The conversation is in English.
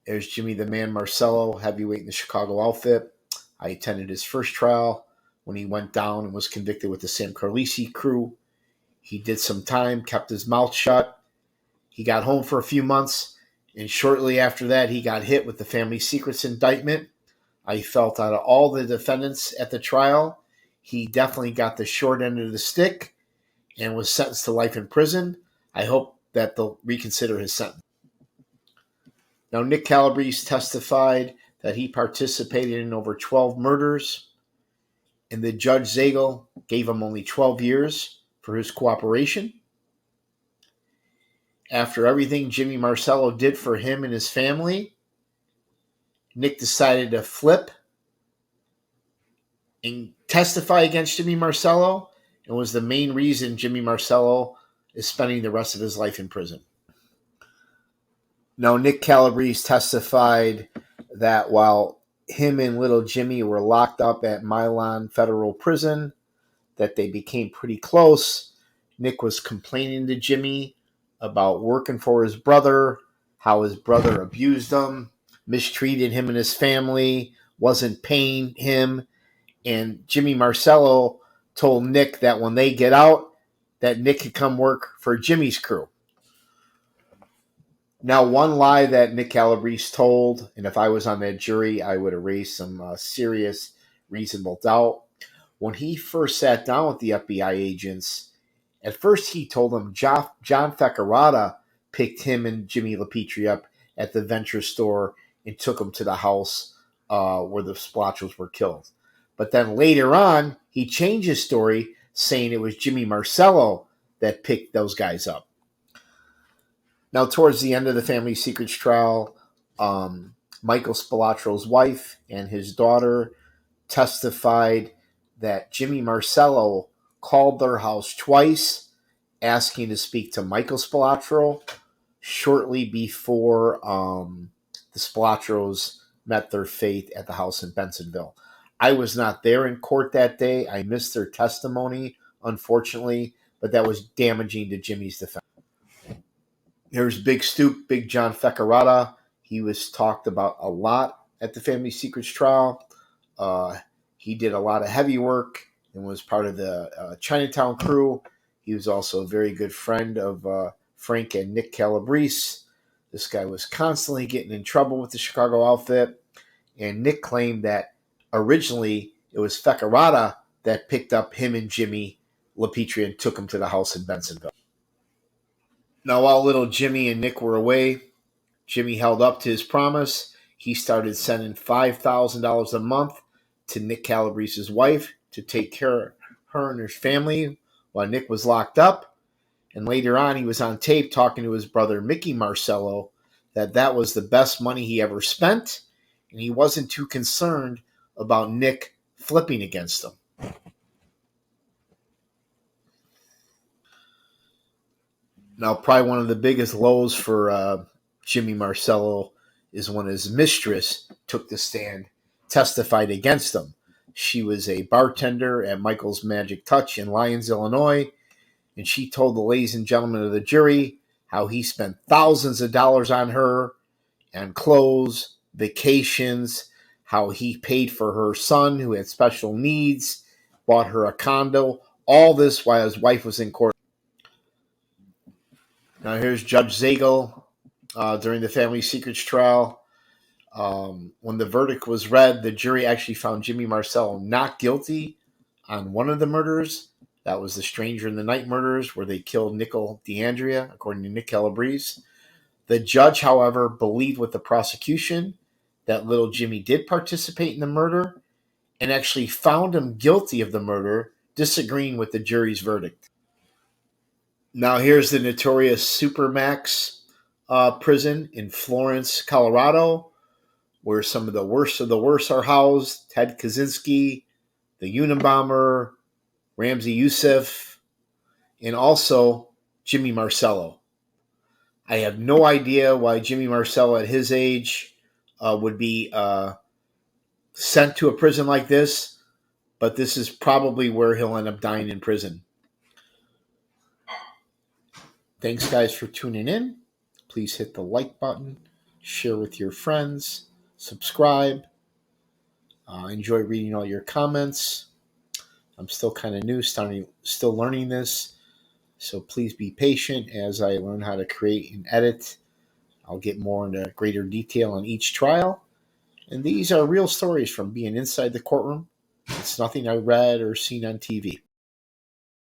There's Jimmy the Man Marcello, heavyweight in the Chicago outfit. I attended his first trial when he went down and was convicted with the Sam Carlisi crew. He did some time, kept his mouth shut. He got home for a few months, and shortly after that, he got hit with the family secrets indictment. I felt out of all the defendants at the trial, he definitely got the short end of the stick and was sentenced to life in prison. I hope that they'll reconsider his sentence. Now, Nick Calabrese testified that he participated in over 12 murders, and the Judge Zagel gave him only 12 years for his cooperation. After everything Jimmy Marcello did for him and his family, Nick decided to flip and testify against Jimmy Marcello, and was the main reason Jimmy Marcello is spending the rest of his life in prison. Now, Nick Calabrese testified that while him and little Jimmy were locked up at Milan Federal Prison, that they became pretty close. Nick was complaining to Jimmy about working for his brother, how his brother abused him, mistreated him and his family, wasn't paying him. And Jimmy Marcello told Nick that when they get out, that Nick could come work for Jimmy's crew. Now, one lie that Nick Calabrese told, and if I was on that jury, I would have raised some serious reasonable doubt. When he first sat down with the FBI agents, at first he told them John Feccarata picked him and Jimmy LaPetri up at the Venture store and took him to the house where the Splotchos were killed. But then later on, he changed his story, saying it was Jimmy Marcello that picked those guys up. Now, towards the end of the family secrets trial, Michael Spilatro's wife and his daughter testified that Jimmy Marcello called their house twice, asking to speak to Michael Spilatro shortly before the Spilatros met their fate at the house in Bensonville. I was not there in court that day. I missed their testimony, unfortunately, but that was damaging to Jimmy's defense. Here's Big Stoop, Big John Feccarata. He was talked about a lot at the family secrets trial. He did a lot of heavy work and was part of the Chinatown crew. He was also a very good friend of Frank and Nick Calabrese. This guy was constantly getting in trouble with the Chicago outfit. And Nick claimed that originally it was Feccarata that picked up him and Jimmy LaPetri and took him to the house in Bensonville. Now, while little Jimmy and Nick were away, Jimmy held up to his promise. He started sending $5,000 a month to Nick Calabrese's wife to take care of her and her family while Nick was locked up. And later on, he was on tape talking to his brother Mickey Marcello that was the best money he ever spent, and he wasn't too concerned about Nick flipping against him. Now, probably one of the biggest lows for Jimmy Marcello is when his mistress took the stand, testified against him. She was a bartender at Michael's Magic Touch in Lyons, Illinois, and she told the ladies and gentlemen of the jury how he spent thousands of dollars on her, and clothes, vacations, how he paid for her son who had special needs, bought her a condo, all this while his wife was in court. Now here's Judge Zagel during the family secrets trial. When the verdict was read, the jury actually found Jimmy Marcello not guilty on one of the murders. That was the Stranger in the Night murders, where they killed Nickel DeAndrea, according to Nick Calabrese. The judge, however, believed with the prosecution that little Jimmy did participate in the murder and actually found him guilty of the murder, disagreeing with the jury's verdict. Now here's the notorious Supermax prison in Florence, Colorado, where some of the worst are housed. Ted Kaczynski, the Unabomber, Ramzi Youssef, and also Jimmy Marcello. I have no idea why Jimmy Marcello at his age would be sent to a prison like this, but this is probably where he'll end up dying in prison. Thanks, guys, for tuning in. Please hit the like button, share with your friends, subscribe. Enjoy reading all your comments. I'm still kind of new, still learning this, so please be patient as I learn how to create and edit. I'll get more into greater detail on each trial. And these are real stories from being inside the courtroom. It's nothing I read or seen on TV.